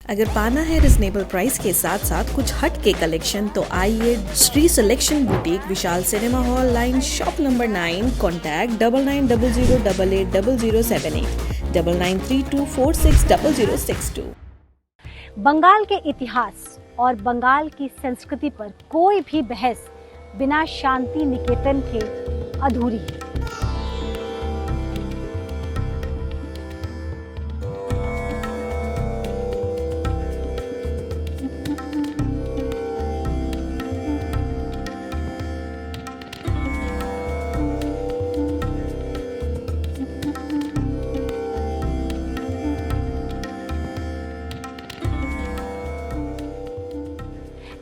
अगर पाना है रिजनेबल प्राइस के साथ साथ कुछ हट के कलेक्शन तो आइए Shri selection boutique Vishal cinema hall line shop number 9 contact 9900880078 9932460062। Bengal के इतिहास और बंगाल की संस्कृति पर कोई भी बहस बिना शांति निकेतन के अधूरी है।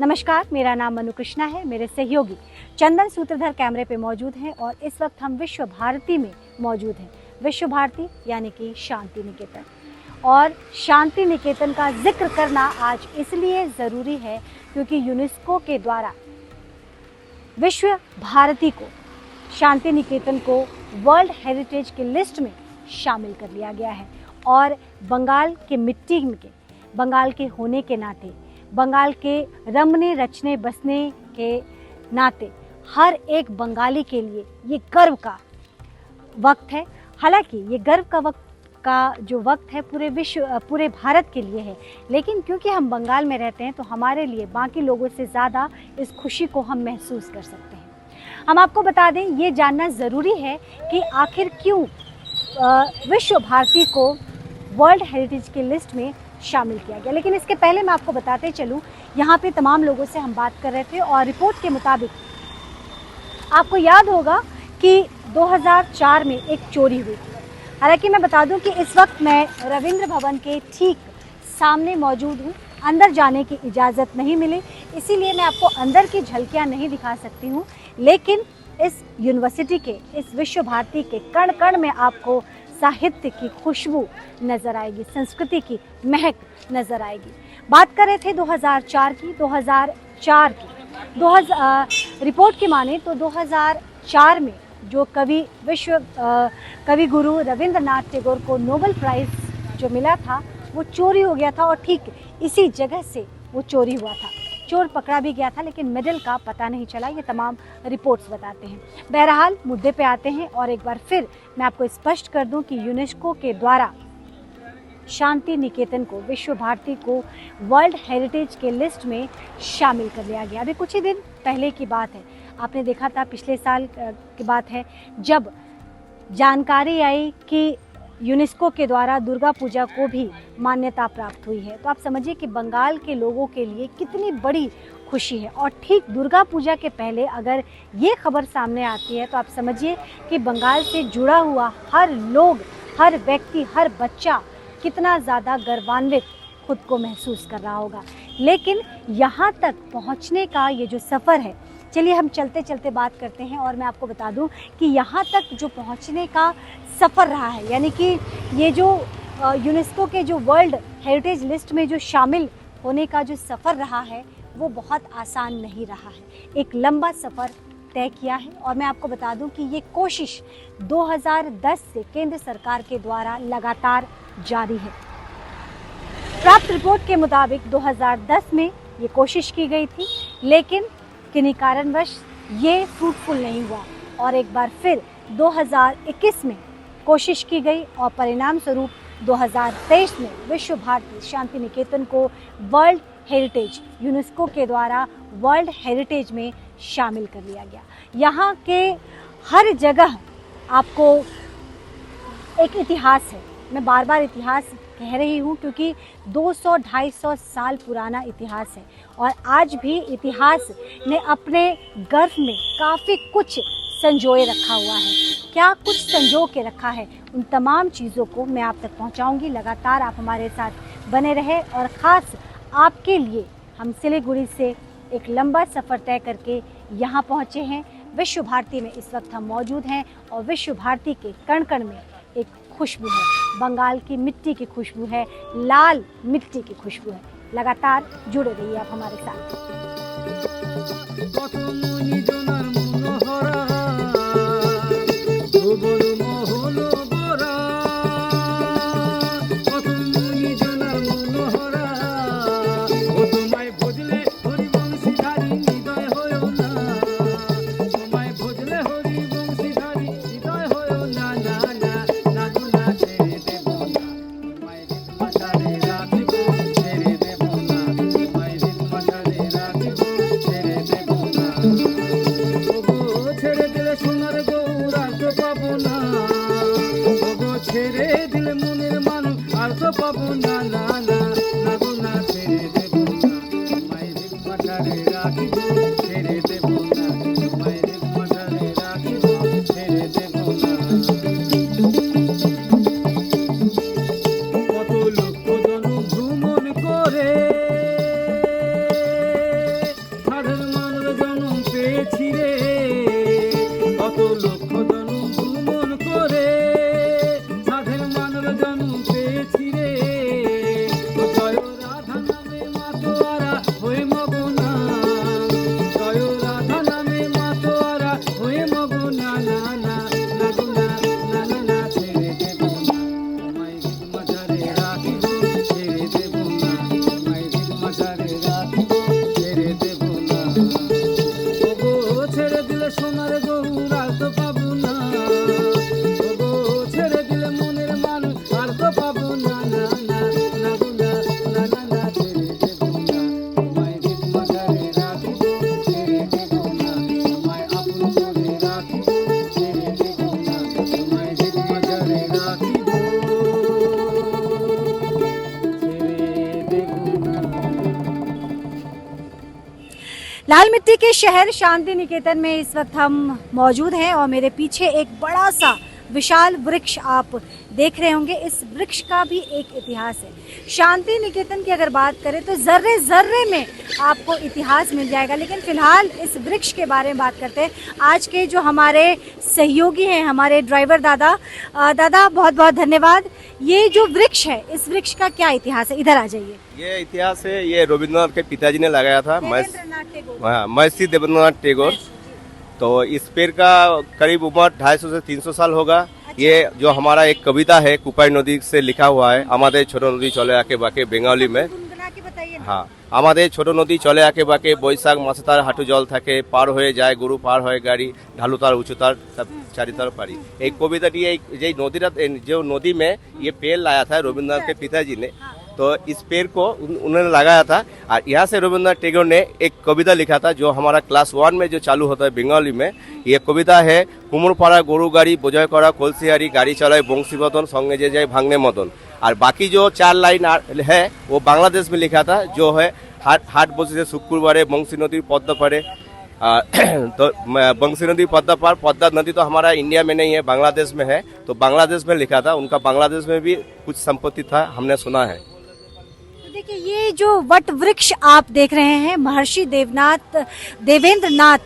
नमस्कार, मेरा नाम मनु कृष्णा है। मेरे सहयोगी चंदन सूत्रधर कैमरे पे मौजूद हैं और इस वक्त हम विश्व भारती में मौजूद हैं। विश्व भारती यानी कि शांति निकेतन, और शांति निकेतन का जिक्र करना आज इसलिए ज़रूरी है क्योंकि यूनेस्को के द्वारा विश्व भारती को, शांति निकेतन को वर्ल्ड हेरिटेज की लिस्ट में शामिल कर लिया गया है। और बंगाल के मिट्टी के, बंगाल के होने के नाते, बंगाल के रमने रचने बसने के नाते हर एक बंगाली के लिए ये गर्व का वक्त है। हालांकि ये गर्व का जो वक्त है पूरे भारत के लिए है, लेकिन क्योंकि हम बंगाल में रहते हैं तो हमारे लिए बाकी लोगों से ज़्यादा इस खुशी को हम महसूस कर सकते हैं। हम आपको बता दें, ये जानना ज़रूरी है कि आखिर क्यों विश्व भारती को वर्ल्ड हेरिटेज की लिस्ट में शामिल किया गया। लेकिन इसके पहले मैं आपको बताते चलूँ, यहाँ पे तमाम लोगों से हम बात कर रहे थे और रिपोर्ट के मुताबिक आपको याद होगा कि 2004 में एक चोरी हुई थी। हालांकि मैं बता दूं कि इस वक्त मैं रविंद्र भवन के ठीक सामने मौजूद हूँ। अंदर जाने की इजाज़त नहीं मिली, इसीलिए मैं आपको अंदर की झलकियाँ नहीं दिखा सकती हूँ, लेकिन इस यूनिवर्सिटी के, इस विश्व भारती के कण कण में आपको साहित्य की खुशबू नज़र आएगी, संस्कृति की महक नज़र आएगी। बात कर रहे थे 2004 की। रिपोर्ट की माने तो 2004 में जो कवि गुरु रविंद्रनाथ टैगोर को नोबेल प्राइज़ जो मिला था वो चोरी हो गया था, और ठीक इसी जगह से वो चोरी हुआ था। चोर पकड़ा भी गया था, लेकिन मेडल का पता नहीं चला, ये तमाम रिपोर्ट्स बताते हैं। बहरहाल मुद्दे पे आते हैं और एक बार फिर मैं आपको स्पष्ट कर दूं कि यूनेस्को के द्वारा शांति निकेतन को, विश्व भारती को वर्ल्ड हेरिटेज के लिस्ट में शामिल कर लिया गया। अभी कुछ ही दिन पहले की बात है, आपने देखा था, पिछले साल की बात है, जब जानकारी आई कि यूनेस्को के द्वारा दुर्गा पूजा को भी मान्यता प्राप्त हुई है। तो आप समझिए कि बंगाल के लोगों के लिए कितनी बड़ी खुशी है। और ठीक दुर्गा पूजा के पहले अगर ये खबर सामने आती है तो आप समझिए कि बंगाल से जुड़ा हुआ हर लोग, हर व्यक्ति, हर बच्चा कितना ज़्यादा गर्वान्वित खुद को महसूस कर रहा होगा। लेकिन यहाँ तक पहुँचने का ये जो सफ़र है, चलिए हम चलते चलते बात करते हैं। और मैं आपको बता दूं कि यहाँ तक जो पहुँचने का सफ़र रहा है, यानी कि ये जो यूनेस्को के जो वर्ल्ड हेरिटेज लिस्ट में जो शामिल होने का जो सफ़र रहा है, वो बहुत आसान नहीं रहा है। एक लंबा सफ़र तय किया है। और मैं आपको बता दूं कि ये कोशिश 2010 से केंद्र सरकार के द्वारा लगातार जारी है। प्राप्त रिपोर्ट के मुताबिक 2010 में ये कोशिश की गई थी, लेकिन किन्हीं कारणवश ये फ्रूटफुल नहीं हुआ। और एक बार फिर 2021 में कोशिश की गई और परिणाम स्वरूप 2023 में विश्व भारती शांति निकेतन को वर्ल्ड हेरिटेज, यूनेस्को के द्वारा वर्ल्ड हेरिटेज में शामिल कर लिया गया। यहाँ के हर जगह आपको एक इतिहास है। मैं बार बार इतिहास कह रही हूँ क्योंकि 200-250 साल पुराना इतिहास है, और आज भी इतिहास ने अपने गर्भ में काफ़ी कुछ संजोए रखा हुआ है। क्या कुछ संजो के रखा है, उन तमाम चीज़ों को मैं आप तक पहुँचाऊँगी। लगातार आप हमारे साथ बने रहे। और ख़ास आपके लिए हम सिलीगुड़ी से एक लंबा सफ़र तय करके यहाँ पहुँचे हैं। विश्व भारती में इस वक्त हम मौजूद हैं, और विश्व भारती के कण कण में एक खुशबू है, बंगाल की मिट्टी की खुशबू है, लाल मिट्टी की खुशबू है। लगातार जुड़े रहिए आप हमारे साथ। পাবো না না না না গো না ছেড়ে দেব না তোমায় রে মাথারে রাখিব ছেড়ে দেব না তোমায় রে মাথারে রাখিব ছেড়ে দেব না কত লক্ষ জন ভ্রমণ করে সাধের মানব জনম পেয়েছি রে কত লক্ষ জন ভ্রমণ করে সাধের মানব জনম পেয়েছি রে জয় রাধা নামে মাতোয়ারা হয়ে মগনা জয় রাধা নামে মাতোয়ারা হয়ে মগনা না না না গো না না না না ছেড়ে দেব না তোমায় রে মাঝারে রাখিব ছেড়ে দেব না তোমায় রে মাঝারে রাখিব ছেড়ে দেব না ওগো ছেড়ে দিলে সোনার গৌর আর তো পাবো না ওগো ছেড়ে দিলে মনের মানুষ আর তো পাবো না না না না গো না না না না ছেড়ে দেব না তোমায় রে মাঝারে রাখিব ছেড়ে দেব না তোমায় আপন করে রাখিব ছেড়ে দেব না তোমায় রে মাঝারে রাখিব ছেড়ে দেব না लाल मिट्टी के शहर शांति निकेतन में इस वक्त हम मौजूद हैं और मेरे पीछे एक बड़ा सा विशाल वृक्ष आप देख रहे होंगे। इस वृक्ष का भी एक इतिहास है। शांति निकेतन की अगर बात करें तो जर्रे जर्रे में आपको इतिहास मिल जाएगा, लेकिन फिलहाल इस वृक्ष के बारे में बात करते हैं। आज के जो हमारे सहयोगी हैं, हमारे ड्राइवर दादा, दादा बहुत बहुत धन्यवाद। ये जो वृक्ष है, इस वृक्ष का क्या इतिहास है? इधर आ जाइए। ये इतिहास है, ये रविंद्रनाथ के पिताजी ने लगाया था। देवेंद्रनाथ टैगोर। महर्षि देवेंद्रनाथ टैगोर। तो इस पेड़ का करीब उम्र 250 से 300 साल होगा। ये जो हमारा एक कविता है कुपाई नदी से लिखा हुआ है, हमारे छोटो नदी चले आके बाके बंगाली में। गुनगुना के बताइए ना। हाँ, আমাদের ছোট নদী চলে একেবারে বৈশাখ মাসে তার হাঁটু জল থাকে, পার হয়ে যায় গরু, পার হয়ে গাড়ি, ঢালু তার উঁচু তার सब चारितर पारी। एक कविताटी ये नदी जो नदी में ये पेड़ लाया था रविंद्रनाथ के पिताजी ने, तो इस पेड़ को उन्होंने लगाया था। और यहाँ से रविंद्रनाथ टैगोर ने एक कविता लिखा था जो हमारा क्लास 1 में जो चालू होता है बंगाली में। ये कविता है कुमुरपाड़ा गरु गाड़ी बोझाई करा कलसिहारी गाड़ी चलाए बंशीबदन संगे जे जाए भांगने मदन। और बाकी जो 4 लाइन है वो बांग्लादेश में लिखा था, जो है हाट बसे शुक्रवारे बंशी नदी पद्मा पारे। तो बंशी नदी पद्मा पार, पद्मा नदी तो हमारा इंडिया में नहीं है, बांग्लादेश में है। तो बांग्लादेश में लिखा था, उनका बांग्लादेश में भी कुछ संपत्ति था, हमने सुना है। तो देखिए, ये जो वट वृक्ष आप देख रहे हैं महर्षि देवेंद्रनाथ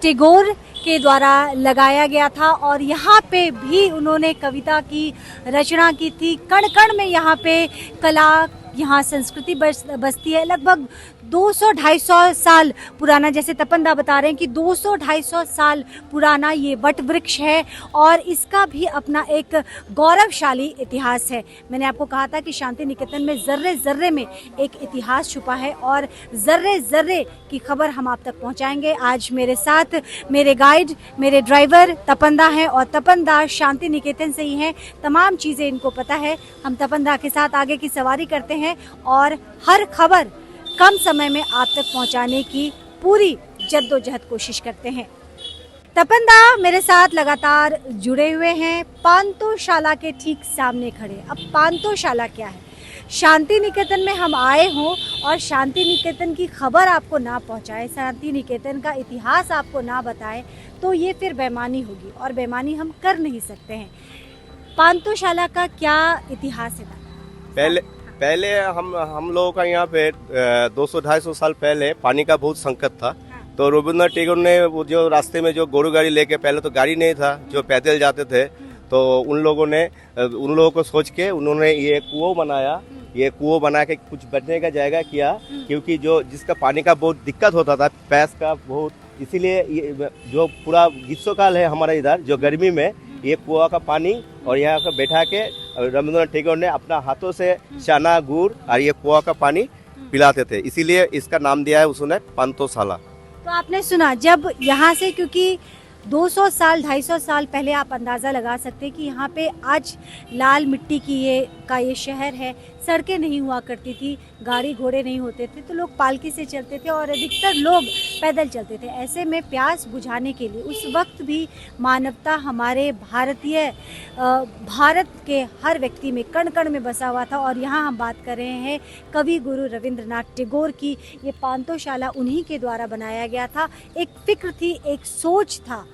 टैगोर के द्वारा लगाया गया था, और यहाँ पे भी उन्होंने कविता की रचना की थी। कण कण में यहाँ पे कला, यहाँ संस्कृति बसती है। लगभग 200-250 साल पुराना, जैसे तपन दा बता रहे हैं कि 200-250 साल पुराना ये वट वृक्ष है, और इसका भी अपना एक गौरवशाली इतिहास है। मैंने आपको कहा था कि शांति निकेतन में जर्रे जर्रे में एक इतिहास छुपा है, और जर्रे जर्रे की खबर हम आप तक पहुंचाएंगे। आज मेरे साथ मेरे गाइड, मेरे ड्राइवर तपन दा हैं, और तपन दा शांति निकेतन से ही हैं, तमाम चीज़ें इनको पता है। हम तपन दा के साथ आगे की सवारी करते हैं और हर खबर कम समय में आप तक पहुंचाने की पूरी जद्दोजहद कोशिश करते हैं। तपन दा मेरे साथ लगातार जुड़े हुए हैं, पांतोशाला के ठीक सामने खड़े। अब पांतोशाला क्या है? शांति निकेतन में हम आए हों और शांति निकेतन की खबर आपको ना पहुंचाए, शांति निकेतन का इतिहास आपको ना बताए, तो ये फिर बेईमानी होगी, और बेईमानी हम कर नहीं सकते हैं। पांतोशाला का क्या इतिहास है? पहले हम लोगों का यहाँ पे 200-250 साल पहले पानी का बहुत संकट था। तो रविंद्रनाथ टैगोर ने वो जो रास्ते में जो गोरू गाड़ी लेके, पहले तो गाड़ी नहीं था, जो पैदल जाते थे, तो उन लोगों को सोच के उन्होंने ये कुआं बनाया। ये कुआं बना के कुछ बैठने का जगह किया, क्योंकि जिसका पानी का बहुत दिक्कत होता था, प्यास का बहुत, इसीलिए जो पूरा ग्रीष्मकाल है हमारा इधर, जो गर्मी में ये कुआं का पानी और यहाँ का बैठा के रविंद्रनाथ टैगोर ने अपना हाथों से चना गुड़ और ये कुआं का पानी पिलाते थे, इसीलिए इसका नाम दिया है उसने पांतोशाला। तो आपने सुना, जब यहाँ से, क्योंकि 200 साल 250 साल पहले आप अंदाज़ा लगा सकते हैं कि यहाँ पे आज लाल मिट्टी की ये शहर है। सड़कें नहीं हुआ करती थी, गाड़ी घोड़े नहीं होते थे, तो लोग पालकी से चलते थे और अधिकतर लोग पैदल चलते थे। ऐसे में प्यास बुझाने के लिए उस वक्त भी मानवता हमारे भारत के हर व्यक्ति में कण कण में बसा हुआ था। और यहाँ हम बात कर रहे हैं कवि गुरु रविंद्रनाथ टैगोर की। ये पांतोशाला उन्हीं के द्वारा बनाया गया था। एक फिक्र थी, एक सोच था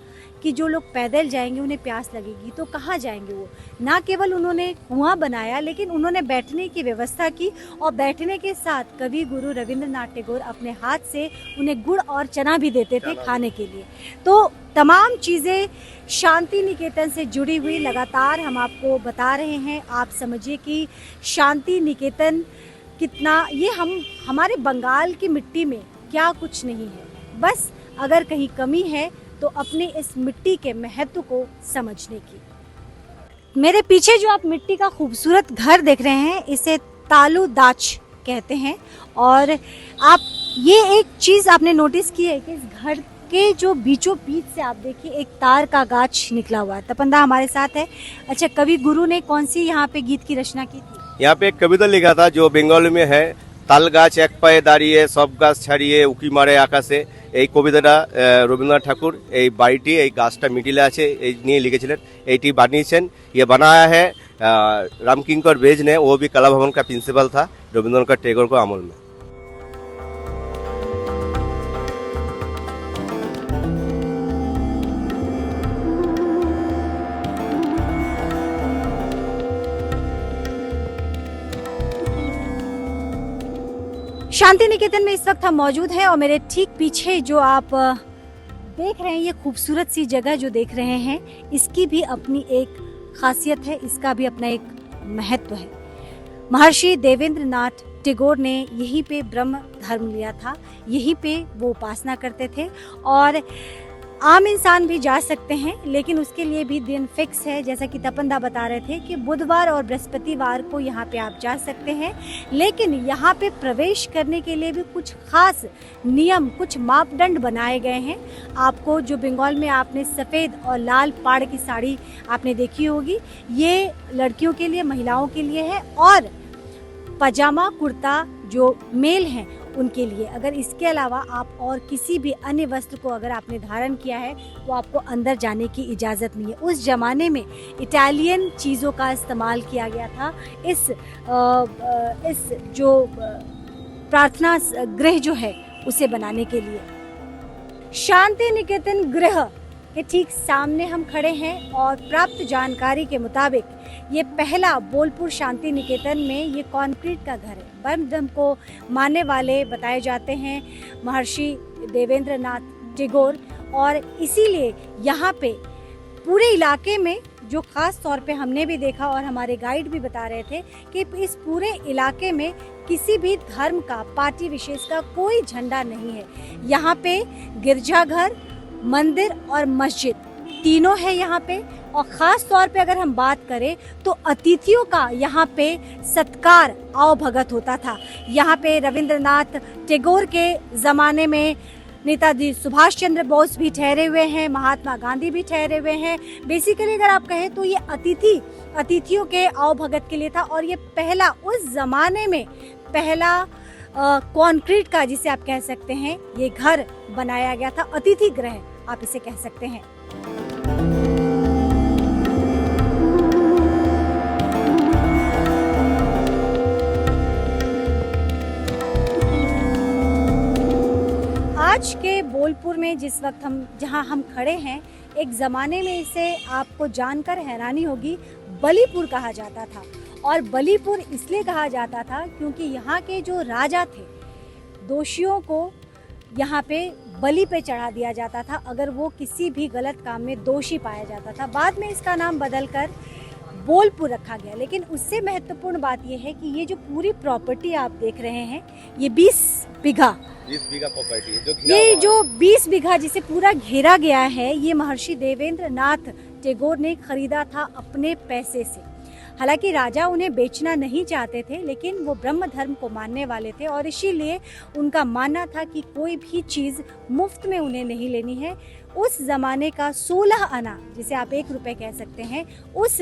कि जो लोग पैदल जाएंगे उन्हें प्यास लगेगी तो कहाँ जाएंगे वो। ना केवल उन्होंने कुआं बनाया, लेकिन उन्होंने बैठने की व्यवस्था की और बैठने के साथ कवि गुरु रविंद्रनाथ टैगोर अपने हाथ से उन्हें गुड़ और चना भी देते थे खाने के लिए। तो तमाम चीज़ें शांति निकेतन से जुड़ी हुई लगातार हम आपको बता रहे हैं। आप समझिए कि शांति निकेतन कितना, ये हमारे बंगाल की मिट्टी में क्या कुछ नहीं है, बस अगर कहीं कमी है तो अपने इस मिट्टी के महत्व को समझने की। मेरे पीछे जो आप मिट्टी का खूबसूरत घर देख रहे हैं, इसे तालू दाच कहते हैं। और आप ये एक चीज़ आपने नोटिस की है कि इस घर के जो बीचों बीच से आप देखिए एक तार का गाछ निकला हुआ है। तपंदा हमारे साथ है। अच्छा, कवि गुरु ने कौन सी यहाँ पे गीत की रचना की थी? यहाँ पे एक कविता लिखा था जो बंगाली में है, ताल गाछ एक पाয়ে দাঁড়িয়ে সব গাছ ছাড়িয়ে উকি মারে আকাশে। এই কবিতাটা রবীন্দ্রনাথ ঠাকুর এই বাড়িটি এই গাছটা মিডিলে আছে এই নিয়ে লিখেছিলেন। এইটি বানিয়েছেন, ये बनाया है रामकिंकर बेज ने, वो भी कला भवन का प्रिंसिपल था रविंद्रनाथ टैगोर को अमल में। शांति निकेतन में इस वक्त हम मौजूद हैं और मेरे ठीक पीछे जो आप देख रहे हैं, ये खूबसूरत सी जगह जो देख रहे हैं, इसकी भी अपनी एक खासियत है, इसका भी अपना एक महत्व है। महर्षि देवेंद्रनाथ टैगोर ने यहीं पे ब्रह्म धर्म लिया था, यहीं पे वो उपासना करते थे। और आम इंसान भी जा सकते हैं, लेकिन उसके लिए भी दिन फिक्स है। जैसा कि तपंदा बता रहे थे कि बुधवार और बृहस्पतिवार को यहाँ पे आप जा सकते हैं, लेकिन यहाँ पे प्रवेश करने के लिए भी कुछ खास नियम, कुछ मापदंड बनाए गए हैं। आपको जो बंगाल में आपने सफ़ेद और लाल पाड़ की साड़ी आपने देखी होगी, ये लड़कियों के लिए, महिलाओं के लिए है। और पजामा कुर्ता जो मेल हैं उनके लिए। अगर इसके अलावा आप और किसी भी अन्य वस्त्र को अगर आपने धारण किया है तो आपको अंदर जाने की इजाज़त नहीं है। उस ज़माने में इटालियन चीज़ों का इस्तेमाल किया गया था इस जो प्रार्थना गृह जो है उसे बनाने के लिए। शांति निकेतन गृह के ठीक सामने हम खड़े हैं और प्राप्त जानकारी के मुताबिक ये पहला बोलपुर शांति निकेतन में ये कंक्रीट का घर है। ब्रह्म धर्म को मानने वाले बताए जाते हैं महर्षि देवेंद्रनाथ टैगोर, और इसीलिए यहाँ पे पूरे इलाके में जो ख़ास तौर पे हमने भी देखा और हमारे गाइड भी बता रहे थे कि इस पूरे इलाके में किसी भी धर्म का, पार्टी विशेष का कोई झंडा नहीं है। यहाँ पे गिरजाघर, मंदिर और मस्जिद तीनों है यहाँ पे। और ख़ास तौर पे अगर हम बात करें तो अतिथियों का यहाँ पे सत्कार, आवभगत होता था। यहाँ पे रविंद्रनाथ टैगोर के ज़माने में नेताजी सुभाष चंद्र बोस भी ठहरे हुए हैं, महात्मा गांधी भी ठहरे हुए हैं। बेसिकली अगर आप कहें तो ये अतिथियों के आवभगत के लिए था। और ये पहला, उस ज़माने में पहला कंक्रीट का, जिसे आप कह सकते हैं, ये घर बनाया गया था। अतिथि गृह आप इसे कह सकते हैं। आज के बोलपुर में जिस वक्त जहां हम खड़े हैं, एक ज़माने में इसे आपको जानकर हैरानी होगी, बलीपुर कहा जाता था। और बलीपुर इसलिए कहा जाता था क्योंकि यहाँ के जो राजा थे, दोषियों को यहाँ पे बलि पे चढ़ा दिया जाता था अगर वो किसी भी गलत काम में दोषी पाया जाता था। बाद में इसका नाम बदलकर बोलपुर रखा गया। लेकिन उससे महत्वपूर्ण बात यह है कि ये जो पूरी प्रॉपर्टी आप देख रहे हैं, ये 20 बीघा प्रॉपर्टी है, ये जो 20 बीघा जिसे पूरा घेरा गया है, ये महर्षि देवेंद्रनाथ टैगोर ने खरीदा था अपने पैसे से। हालांकि राजा उन्हें बेचना नहीं चाहते थे, लेकिन वो ब्रह्म धर्म को मानने वाले थे और इसीलिए उनका मानना था कि कोई भी चीज़ मुफ्त में उन्हें नहीं लेनी है। उस ज़माने का 16 आना, जिसे आप 1 रुपये कह सकते हैं, उस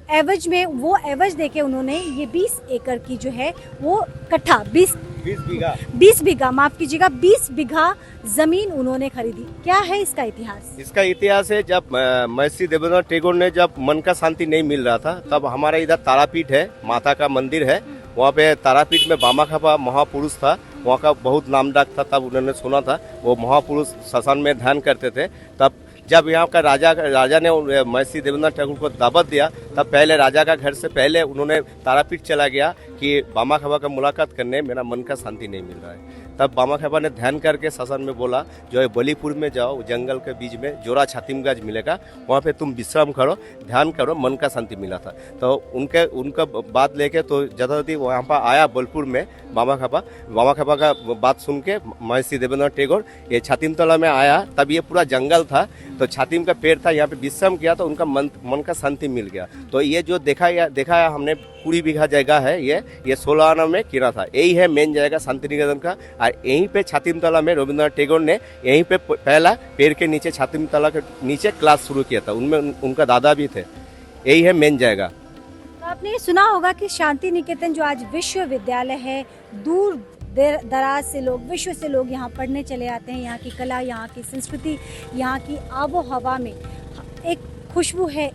एवज में, वो एवज देके उन्होंने ये 20 एकड़ की जो है वो कट्ठा 20 बीघा माफ कीजिएगा 20 बीघा जमीन उन्होंने खरीदी। क्या है इसका इतिहास? इसका इतिहास है, जब महर्षि देवेंद्रनाथ टैगोर ने जब मन का शांति नहीं मिल रहा था, तब हमारे इधर तारापीठ है, माता का मंदिर है, वहाँ पे तारापीठ में बामाखापा महापुरुष था, वहाँ का बहुत नामडाक था। तब उन्होंने सुना था वो महापुरुष श्मशान में ध्यान करते थे। तब जब यहाँ का राजा ने महर्षि देवेंद्रनाथ टैगोर को दावत दिया, तब पहले राजा का घर से पहले उन्होंने तारापीठ चला गया कि बामाखापा का मुलाकात करने, मेरा मन का शांति नहीं मिल रहा है। तब बामाखापा ने ध्यान करके श्मशान में बोला, जो है बलीपुर में जाओ, जंगल के बीच में जोरा छातिमगंज मिलेगा, वहाँ पे तुम विश्राम करो, ध्यान करो, मन का शांति मिला था। तो उनका बात लेके तो यथावती वहाँ पर आया बोलपुर में बामाखापा का बात सुन के महर्षि देवेंद्रनाथ टैगोर ये छातिमतला में आया। तब ये पूरा जंगल था, तो छातिम का पेड़ था, यहाँ पे विश्राम किया तो उनका मन का शांति मिल गया। तो ये जो देखा हमने 20 बीघा जगह है, ये 16 आना में किरा था। यही है मेन जगह शांति निकेतन का। और यहीं पे छातिमतला में रविंद्रनाथ टैगोर ने यहीं पे पहला पेड़ के नीचे, छातिमतला के नीचे क्लास शुरू किया था। उनमें उनका दादा भी थे। यही है मेन जगह। तो आपने सुना होगा कि शांति निकेतन जो आज विश्वविद्यालय है, दूर दराज से लोग, विश्व से लोग यहाँ पढ़ने चले आते हैं। यहाँ की कला, यहाँ की संस्कृति, यहाँ की आबो हवा में एक खुशबू है,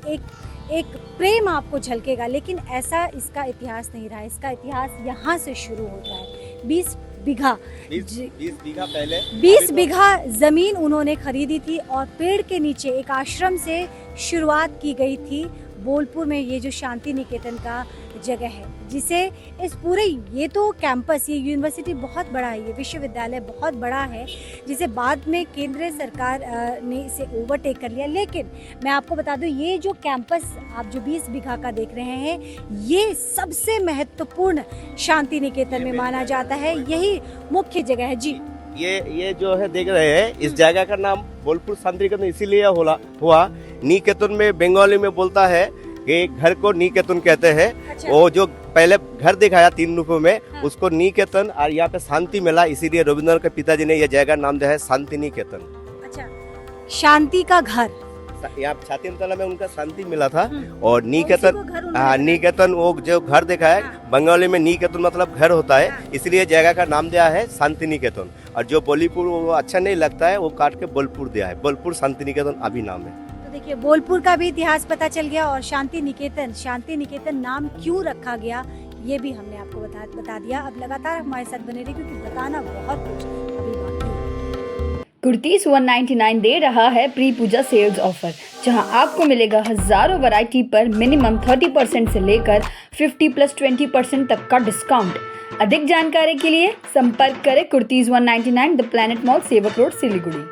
एक प्रेम आपको झलकेगा। लेकिन ऐसा इसका इतिहास नहीं रहा। इसका इतिहास यहाँ से शुरू होता है। 20 बीघा पहले 20 बीघा जमीन उन्होंने खरीदी थी और पेड़ के नीचे एक आश्रम से शुरुआत की गई थी बोलपुर में। ये जो शांति निकेतन का जगह है, जिसे इस पूरे, ये तो कैंपस, ये यूनिवर्सिटी बहुत बड़ा है, ये विश्वविद्यालय बहुत बड़ा है, जिसे बाद में केंद्र सरकार ने इसे ओवरटेक कर लिया। लेकिन मैं आपको बता दूं, ये जो कैंपस आप जो 20 बीघा का देख रहे हैं, ये सबसे महत्वपूर्ण शांति निकेतन में माना जाता है। यही मुख्य जगह है जी। ये जो है देख रहे हैं, इस जगह का नाम बोलपुर शांति निकेतन इसीलिए हुआ। निकेतन में बंगाली में बोलता है कि घर को निकेतन कहते हैं। अच्छा। वो जो पहले घर दिखाया 3 रूपों में, उसको निकेतन, और यहाँ पे शांति मिला, इसीलिए रविंद्रनाथ के पिताजी ने यह जगह नाम दिया है शांति निकेतन। अच्छा, शांति का घर। यहाँ छातिमतला में उनका शांति मिला था। और निकेतन वो जो घर देखा है, बंगाली में निकेतन मतलब घर होता है, इसलिए जगह का नाम दिया है शांति निकेतन। और जो बोलीपुर वो अच्छा नहीं लगता है, वो काट के बोलपुर दिया है। बोलपुर शांति निकेतन अभी नाम है। तो देखिए, बोलपुर का भी इतिहास पता चल गया और शांति निकेतन नाम क्यों रखा गया, ये भी हमने आपको बता दिया। अब लगातार हमारे साथ बने रहिए, क्योंकि बताना बहुत कुछ अभी बाकी है। कुर्तीज 199 दे रहा है प्री पूजा सेल्स ऑफर, जहां आपको मिलेगा हजारों वैरायटी पर मिनिमम 30% से लेकर 50 + 20% तक का डिस्काउंट। अधिक जानकारी के लिए संपर्क करें कुर्तीज 199 द प्लैनेट मॉल, सेवक रोड, सिलीगुड़ी।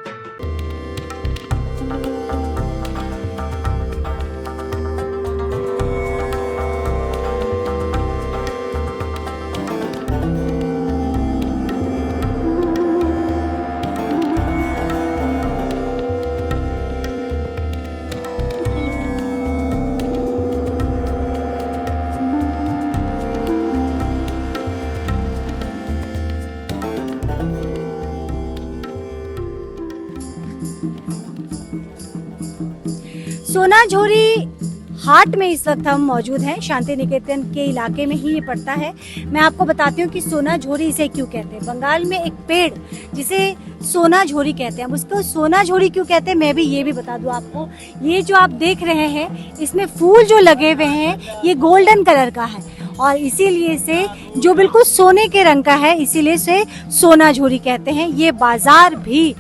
सोनाझोरी हाट में इस वक्त हम मौजूद हैं। शांति निकेतन के इलाके में ही ये पड़ता है। मैं आपको बताती हूँ कि सोनाझोरी इसे क्यों कहते हैं। बंगाल में एक पेड़ जिसे सोनाझोरी कहते हैं, उसको सोनाझोरी क्यों कहते हैं, मैं भी ये भी बता दूँ आपको। ये जो आप देख रहे हैं, इसमें फूल जो लगे हुए हैं, ये गोल्डन कलर का है और इसीलिए इसे, जो बिल्कुल सोने के रंग का है, इसीलिए इसे सोनाझोरी कहते हैं। ये बाजार भी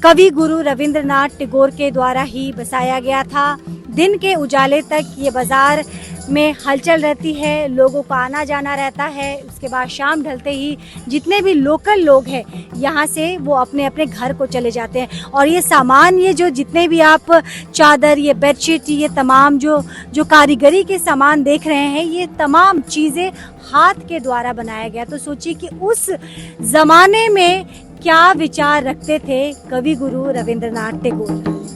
कवि गुरु रविंद्रनाथ टैगोर के द्वारा ही बसाया गया था। दिन के उजाले तक ये बाजार में हलचल रहती है, लोगों का आना जाना रहता है। उसके बाद शाम ढलते ही जितने भी लोकल लोग हैं, यहाँ से वो अपने अपने घर को चले जाते हैं। और ये सामान, ये जो जितने भी आप चादर, ये बेडशीट, ये तमाम जो कारीगरी के सामान देख रहे हैं, ये तमाम चीज़ें हाथ के द्वारा बनाया गया। तो सोचिए कि उस ज़माने में क्या विचार रखते थे कवि गुरु रविंद्रनाथ टैगोर।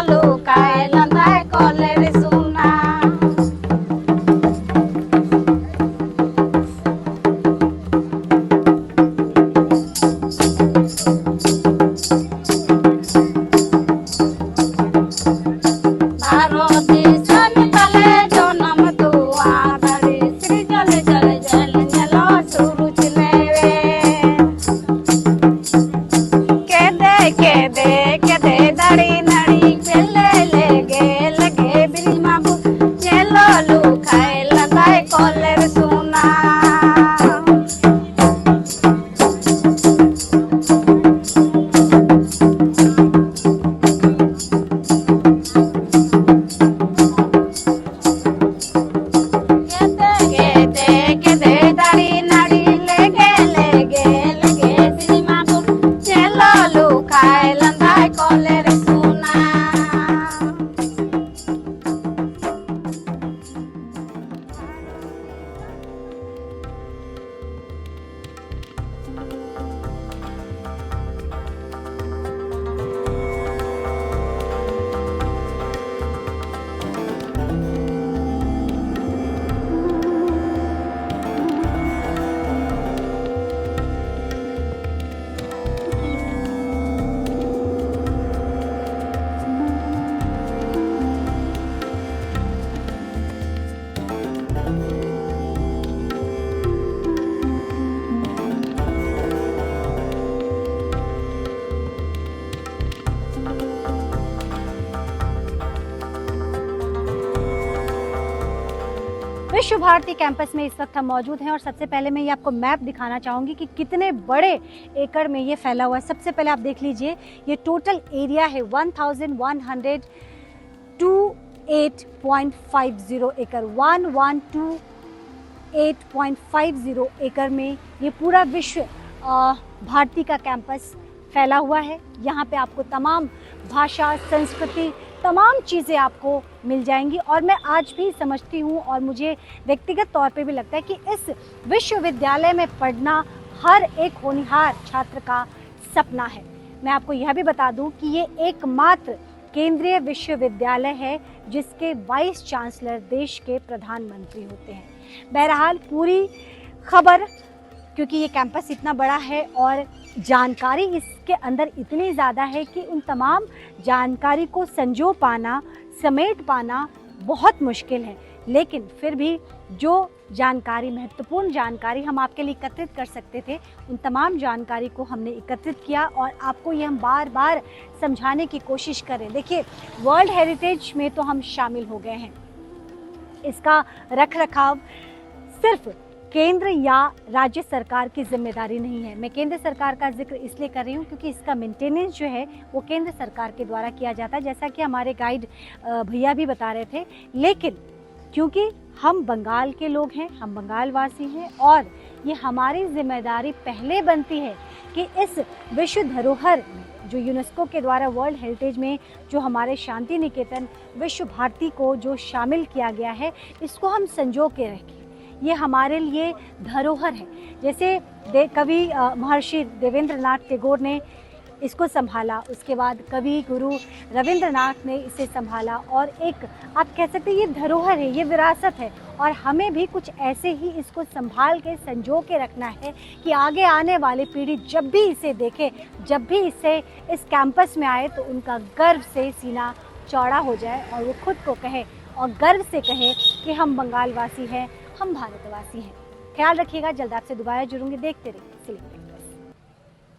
लुकाए लंदा कॉलेर सुना भारती सन तले जनम दुआ धरे श्री जल जल जल जलो सुरुच लेवे के दे दड़ी नड़ी चले लगे बिरिमा बु चलो लुकाए लंदाए कॉलेर सुना के दे दड़ी नड़ी लगे बिरिमा बु चलो लुकाए लंदाए कॉलेर सुना विश्व भारती कैंपस में इस वक्त हम मौजूद हैं और सबसे पहले मैं ये आपको मैप दिखाना चाहूँगी कि कितने बड़े एकड़ में ये फैला हुआ है। सबसे पहले आप देख लीजिए, ये टोटल एरिया है 1128.50 एकड़। 1128.50 एकड़ में ये पूरा विश्व भारती का कैंपस फैला हुआ है। यहाँ पे आपको तमाम भाषा, संस्कृति, तमाम चीज़ें आपको मिल जाएंगी। और मैं आज भी समझती हूँ और मुझे व्यक्तिगत तौर पे भी लगता है कि इस विश्वविद्यालय में पढ़ना हर एक होनहार छात्र का सपना है। मैं आपको यह भी बता दूँ कि ये एकमात्र केंद्रीय विश्वविद्यालय है जिसके वाइस चांसलर देश के प्रधानमंत्री होते हैं। बहरहाल पूरी खबर, क्योंकि ये कैंपस इतना बड़ा है और जानकारी इसके अंदर इतनी ज़्यादा है कि उन तमाम जानकारी को संजो पाना, समेट पाना बहुत मुश्किल है। लेकिन फिर भी जो जानकारी, महत्वपूर्ण जानकारी हम आपके लिए एकत्रित कर सकते थे, उन तमाम जानकारी को हमने एकत्रित किया और आपको ये हम बार बार समझाने की कोशिश करें। देखिए, वर्ल्ड हेरिटेज में तो हम शामिल हो गए हैं। इसका रख रखाव सिर्फ केंद्र या राज्य सरकार की जिम्मेदारी नहीं है। मैं केंद्र सरकार का जिक्र इसलिए कर रही हूँ क्योंकि इसका मेंटेनेंस जो है वो केंद्र सरकार के द्वारा किया जाता है, जैसा कि हमारे गाइड भैया भी बता रहे थे। लेकिन क्योंकि हम बंगाल के लोग हैं, हम बंगाल वासी हैं और ये हमारी जिम्मेदारी पहले बनती है कि इस विश्व धरोहर जो यूनेस्को के द्वारा वर्ल्ड हेरिटेज में जो हमारे शांति निकेतन विश्व भारती को जो शामिल किया गया है, इसको हम संजो के रखें। ये हमारे लिए धरोहर है। जैसे कवि महर्षि देवेंद्रनाथ टैगोर ने इसको संभाला, उसके बाद कवि गुरु रविंद्रनाथ ने इसे संभाला और एक आप कह सकते हैं ये धरोहर है, ये विरासत है और हमें भी कुछ ऐसे ही इसको संभाल के संजो के रखना है कि आगे आने वाली पीढ़ी जब भी इसे देखे, जब भी इसे इस कैंपस में आए तो उनका गर्व से सीना चौड़ा हो जाए और वो खुद को कहे और गर्व से कहे कि हम बंगाल वासी हैं, हम भारतवासी हैं। ख्याल रखिएगा, जल्द आपसे दोबारा जुड़ूंगी। देखते रहिए सिलेक्ट।